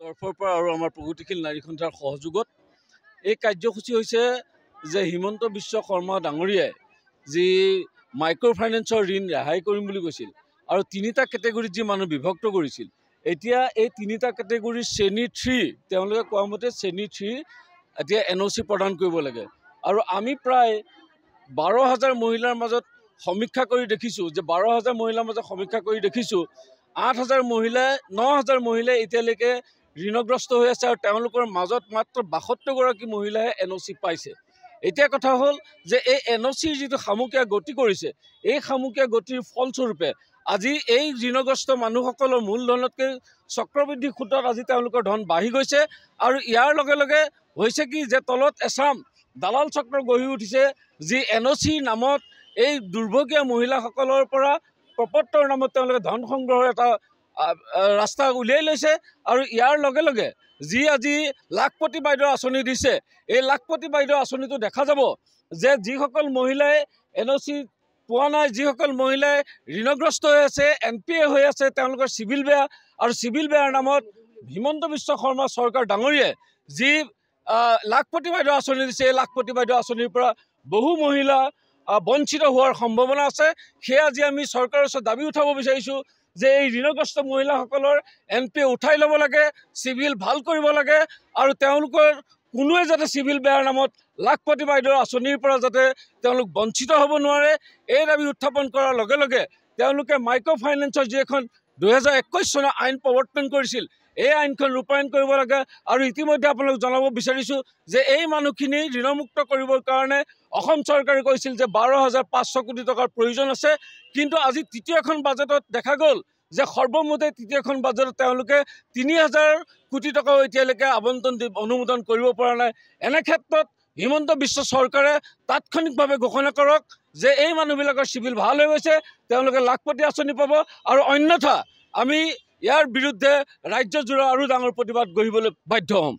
তৰফৰ পৰা আৰু আমাৰ প্ৰগতিশীল নাৰী সন্থাৰ সহযোগত এই কাৰ্যসূচী হৈছে যে হিমন্ত বিশ্ব শৰ্মা ডাঙৰীয়াই যি মাইক্ৰ' ফাইনেন্সৰ ঋণ ৰেহাই কৰিম বুলি কৈছিল আৰু তিনিটা কেটেগৰীত যি মানুহ বিভক্ত কৰিছিল এতিয়া এই তিনিটা কেটেগৰীৰ শ্ৰেণী 3 তেওঁলোকে কোৱা মতে শ্ৰেণী 3 এতিয়া NOC প্ৰদান কৰিব লাগে আৰু আমি প্ৰায় 12,000 মহিলাৰ মাজত সমীক্ষা কৰি দেখিছোঁ যে 12,000 মহিলাৰ মাজত সমীক্ষা কৰি দেখিছোঁ 8,000 মহিলাই 9,000 মহিলাই এতিয়ালৈকে ঋণগ্ৰস্ত হৈ আছে আৰু তেওঁলোকৰ মাজত মাত্ৰ 72গৰাকী মহিলাই NOC পাইছে এতিয়া কথা হ'ল যে এই NOCৰ যিটো সামুকীয়া গতি কৰিছে এই সামুকীয়া গতিৰ ফলস্বৰূপে আজি এই ঋণগ্ৰস্ত মানুহসকলৰ মূলধনতকৈ চক্ৰবৃদ্ধি সূত্ৰত আজি তেওঁলোকৰ ধন বাঢ়ি গৈছে আৰু ইয়াৰ লগে লগে হৈছে কি যে তলত এছাম দালাল চক্ৰ গঢ়ি উঠিছে যি NOC নামত এই দুৰ্ভগীয়া মহিলাসকলৰ পৰা প্ৰপত্ৰৰ নামত তেওঁলোকে ধন সংগ্ৰহৰ এটা ৰাস্তা উলিয়াই লৈছে আৰু ইয়াৰ লগে লগে যি আজি লাখপতি বাইদেউ আঁচনি দিছে এই লাখপতি বাইদেউ আঁচনিটো দেখা যাব যে যিসকল মহিলাই NOC পোৱা নাই যিসকল মহিলাই ঋণগ্ৰস্ত হৈ আছে NPA হৈ আছে তেওঁলোকৰ চিভিল বেয়া আৰু চিভিল বেয়াৰ নামত হিমন্ত বিশ্ব শৰ্মা চৰকাৰ ডাঙৰীয়াই যি লাখপতি বাইদেউ আঁচনি দিছে এই লাখপতি বাইদেউ আঁচনিৰ পৰা বহু মহিলা বঞ্চিত হোৱাৰ সম্ভাৱনা আছে সেয়া আজি আমি চৰকাৰৰ ওচৰত দাবী উঠাব বিচাৰিছোঁ যে এই ঋণগ্ৰস্ত মহিলাসকলৰ NPA উঠাই ল'ব লাগে চিভিল ভাল কৰিব লাগে আৰু তেওঁলোকৰ কোনোৱে যাতে চিভিল বেয়াৰ নামত লাখপতি বাইদেউৰ আঁচনিৰ পৰা যাতে তেওঁলোক বঞ্চিত হ'ব নোৱাৰে এই দাবী উত্থাপন কৰাৰ লগে লগে তেওঁলোকে মাইক্ৰ' ফাইনেন্সৰ যি এখন 2021 চনত আইন প্ৰৱৰ্তন কৰিছিল এই আইনখন ৰূপায়ণ কৰিব লাগে আৰু ইতিমধ্যে আপোনালোক জনাব বিচাৰিছোঁ যে এই মানুহখিনি ঋণমুক্ত কৰিবৰ কাৰণে অসম চৰকাৰে কৈছিল যে 12,500 কোটি টকাৰ প্ৰয়োজন আছে কিন্তু আজি তৃতীয়খন বাজেটত দেখা গ'ল যে সৰ্বমুঠতে তৃতীয়খন বাজেটত তেওঁলোকে 3,000 কোটি টকাও এতিয়ালৈকে আবণ্টন অনুমোদন কৰিব পৰা নাই এনে ক্ষেত্ৰত হিমন্ত বিশ্ব চৰকাৰে তাৎক্ষণিকভাৱে ঘোষণা কৰক যে এই মানুহবিলাকৰ চিভিল ভাল হৈ গৈছে তেওঁলোকে লাখপতি আঁচনি পাব আৰু অন্যথা আমি ইয়াৰ বিৰুদ্ধে ৰাজ্যজোৰা আৰু ডাঙৰ প্ৰতিবাদ গঢ়িবলৈ বাধ্য হ'ম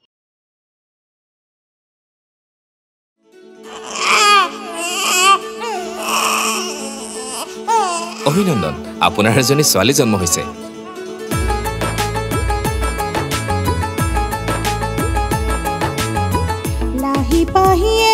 অভিনন্দন আপোনাৰ এজনী ছোৱালী জন্ম হৈছে লাহি পাহিয়ে